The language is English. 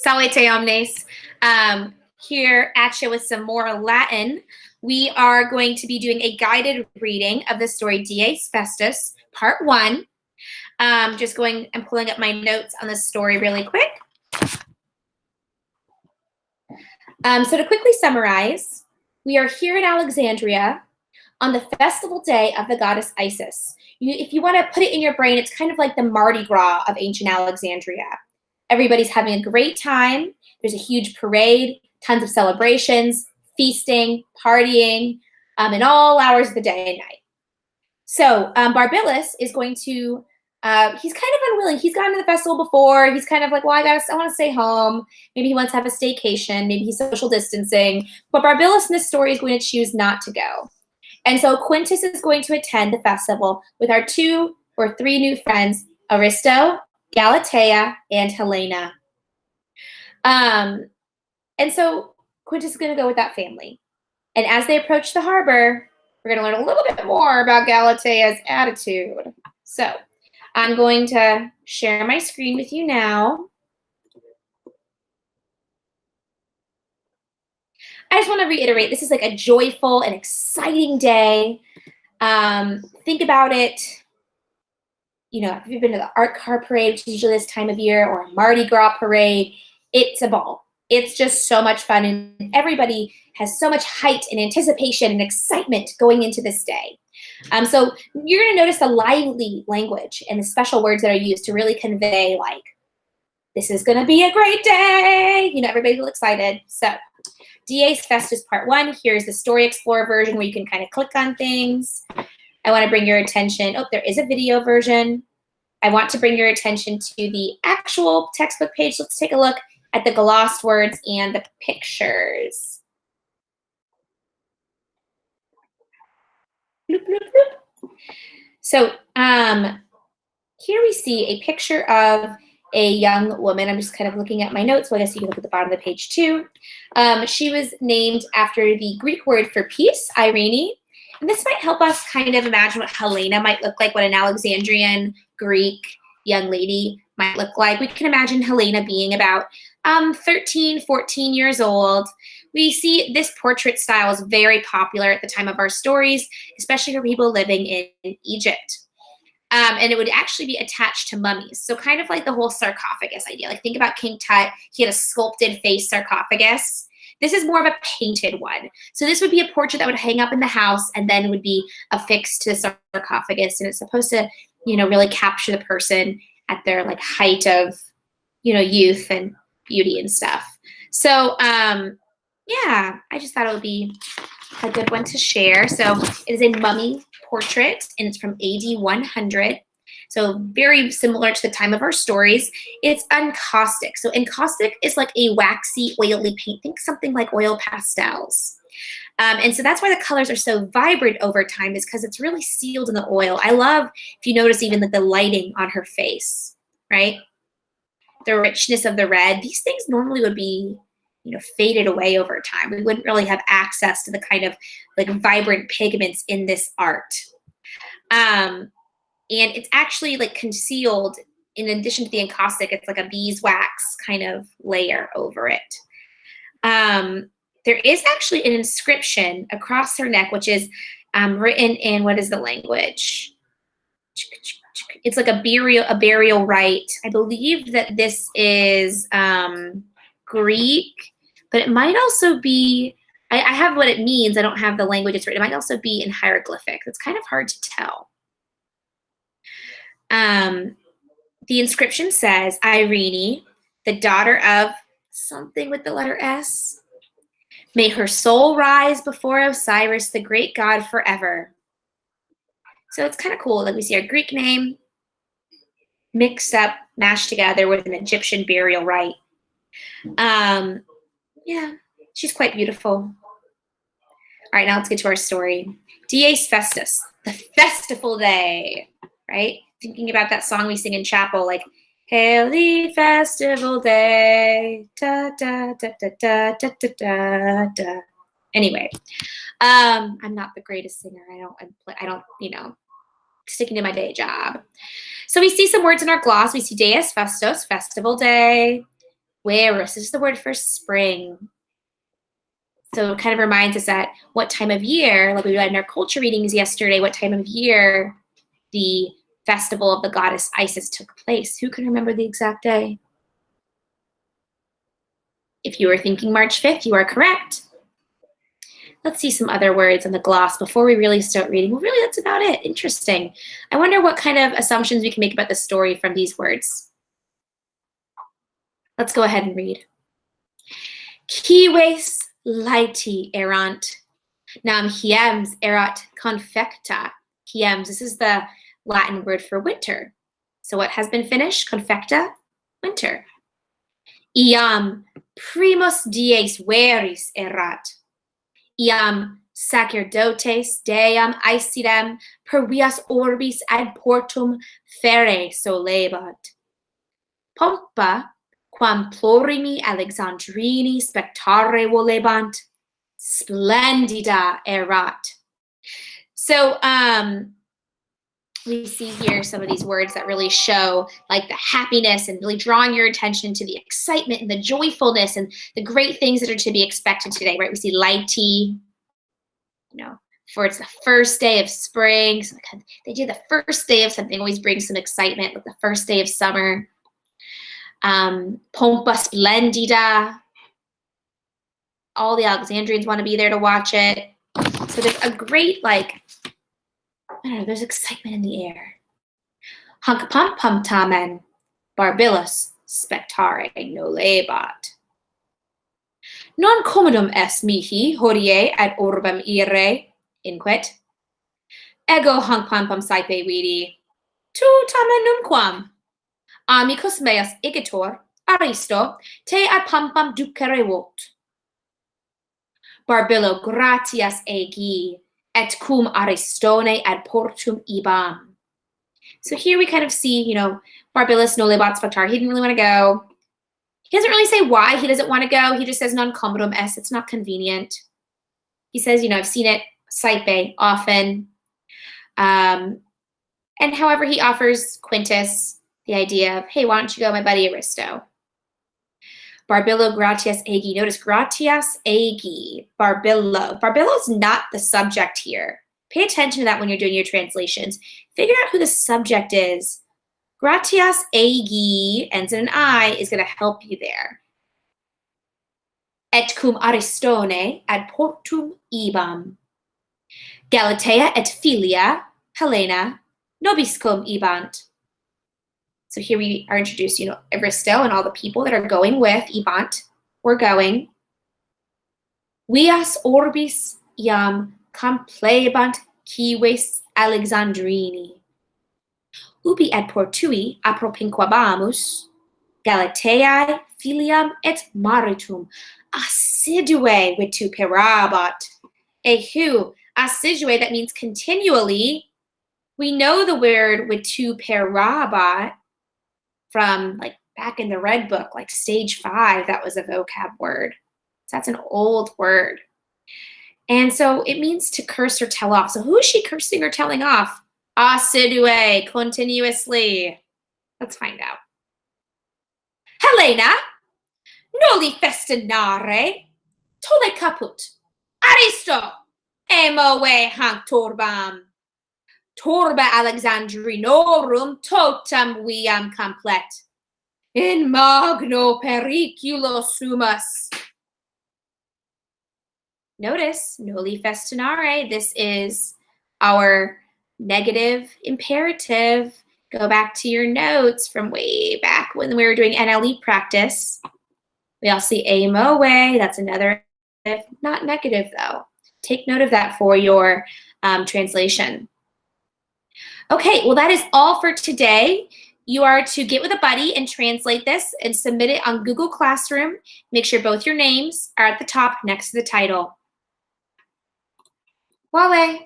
Salete omnes. Here at you with some more Latin. We are going to be doing a guided reading of the story Dies Festus, part 1. I'm pulling up my notes on the story really quick. So to quickly summarize, we are here in Alexandria on the festival day of the goddess Isis. If you want to put it in your brain, it's kind of like the Mardi Gras of ancient Alexandria. Everybody's having a great time. There's a huge parade, tons of celebrations, feasting, partying, in all hours of the day and night. So Barbillas is going to, he's kind of unwilling. He's gone to the festival before. He's kind of like, well, I want to stay home. Maybe he wants to have a staycation. Maybe he's social distancing. But Barbillas in this story is going to choose not to go. And so Quintus is going to attend the festival with our 2 or 3 new friends, Aristo, Galatea, and Helena. And so Quintus is going to go with that family. And as they approach the harbor, we're going to learn a little bit more about Galatea's attitude. So I'm going to share my screen with you now. I just want to reiterate, this is like a joyful and exciting day. Think about it. You know, if you've been to the art car parade, which is usually this time of year, or a Mardi Gras parade, it's a ball. It's just so much fun, and everybody has so much height and anticipation and excitement going into this day. So you're going to notice the lively language and the special words that are used to really convey, like, this is going to be a great day. You know, everybody's real excited. So Dies Festus Part 1. Here's the Story Explorer version where you can kind of click on things. I want to bring your attention. Oh, there is a video version. I want to bring your attention to the actual textbook page. Let's take a look at the glossed words and the pictures. Bloop, bloop, bloop. So here we see a picture of a young woman. I'm just kind of looking at my notes, so I guess you can look at the bottom of the page too. She was named after the Greek word for peace, Irene. And this might help us kind of imagine what Helena might look like, what an Alexandrian Greek young lady might look like. We can imagine Helena being about 13, 14 years old. We see this portrait style is very popular at the time of our stories, especially for people living in Egypt. And it would actually be attached to mummies. So kind of like the whole sarcophagus idea. Like think about King Tut. He had a sculpted face sarcophagus. This is more of a painted one. So this would be a portrait that would hang up in the house and then would be affixed to the sarcophagus. And it's supposed to, you know, really capture the person at their like height of, you know, youth and beauty and stuff. So yeah, I just thought it would be a good one to share. So it is a mummy portrait, and it's from AD 100. So very similar to the time of our stories. It's encaustic. So encaustic is like a waxy, oily paint. Think something like oil pastels. And so that's why the colors are so vibrant over time, is because it's really sealed in the oil. I love, if you notice, even like the lighting on her face, right? The richness of the red. These things normally would be, you know, faded away over time. We wouldn't really have access to the kind of like vibrant pigments in this art. And it's actually like concealed, in addition to the encaustic, it's like a beeswax kind of layer over it. There is actually an inscription across her neck, which is written in, what is the language? It's like a burial rite. I believe that this is Greek, but it might also be, I have what it means. I don't have the language it's written. It might also be in hieroglyphic. It's kind of hard to tell. The inscription says, Irene, the daughter of something with the letter S, may her soul rise before Osiris, the great god, forever. So it's kind of cool. Like we see our Greek name mixed up, mashed together with an Egyptian burial rite. Yeah, she's quite beautiful. All right, now let's get to our story. Dies Festus, the festival day, right? Thinking about that song we sing in chapel, like, Hail the festival day, da da da da da da da da da. Anyway, I'm not the greatest singer. I don't, you know, sticking to my day job. So we see some words in our gloss. We see Dies Festus, festival day. Werus. This is the word for spring. So it kind of reminds us that what time of year, like we read in our culture readings yesterday, what time of year the festival of the goddess Isis took place. Who can remember the exact day? If you were thinking March 5th, you are correct. Let's see some other words on the gloss before we really start reading. Well, really, that's about it. Interesting. I wonder what kind of assumptions we can make about the story from these words. Let's go ahead and read. Kiwes laiti erant, nam hiems erat confecta. Hiems, this is the Latin word for winter. So what has been finished? Confecta, winter. Iam primus dies veris erat. Iam sacerdotes deam aesidem per vias orbis ad portum fere solebat. Pompa quam plorimi Alexandrini spectare volebant, splendida erat. So we see here some of these words that really show like the happiness and really drawing your attention to the excitement and the joyfulness and the great things that are to be expected today, right? We see lighty, for it's the first day of spring. So they do the first day of something, always brings some excitement, like the first day of summer. Pompa splendida. All the Alexandrians want to be there to watch it. So there's a great, there's excitement in the air. Hunc pum pum tamen, barbilus spectare nolebat. Non commodum est mihi hodie ad orbem ire, inquit. Ego hunc pum pum saepe vidi, tu tamen numquam. Amicus meus igitor, aristo, te ad pum pum ducere vot. Barbillo gratias egi, et cum Aristone ad portum ibam. So here we kind of see, Barbilus nolebat spectare. He didn't really want to go. He doesn't really say why he doesn't want to go. He just says non commodum est. It's not convenient. He says, I've seen it saipe often. And however, he offers Quintus the idea of, hey, why don't you go, my buddy Aristo? Barbillo gratias egi. Notice gratias egi. Barbillo. Barbillo is not the subject here. Pay attention to that when you're doing your translations. Figure out who the subject is. Gratias egi, ends in an I, is going to help you there. Et cum Aristone ad portum ibam. Galatea et filia, Helena, nobis cum ibant. So here we are introduced, Aristo and all the people that are going with Ibant. We're going. Vias orbis iam complebant cives Alexandrini. Ubi et portui apropinquabamus, Galateae filiam et maritum assidue vituperabat. Ehu, assidue, that means continually. We know the word vituperabat from back in the Red Book, stage 5, that was a vocab word. So that's an old word. And so it means to curse or tell off. So who is she cursing or telling off? Assidue, continuously. Let's find out. Helena, noli festinare, tole caput, Aristo, emoe hanc torbam. Torba Alexandrinorum totum viam complet. In magno periculo sumus. Notice, noli festinare. This is our negative imperative. Go back to your notes from way back when we were doing NLE practice. We also see amoe. That's another, not negative though. Take note of that for your translation. Okay, well, that is all for today. You are to get with a buddy and translate this and submit it on Google Classroom. Make sure both your names are at the top next to the title. Wale.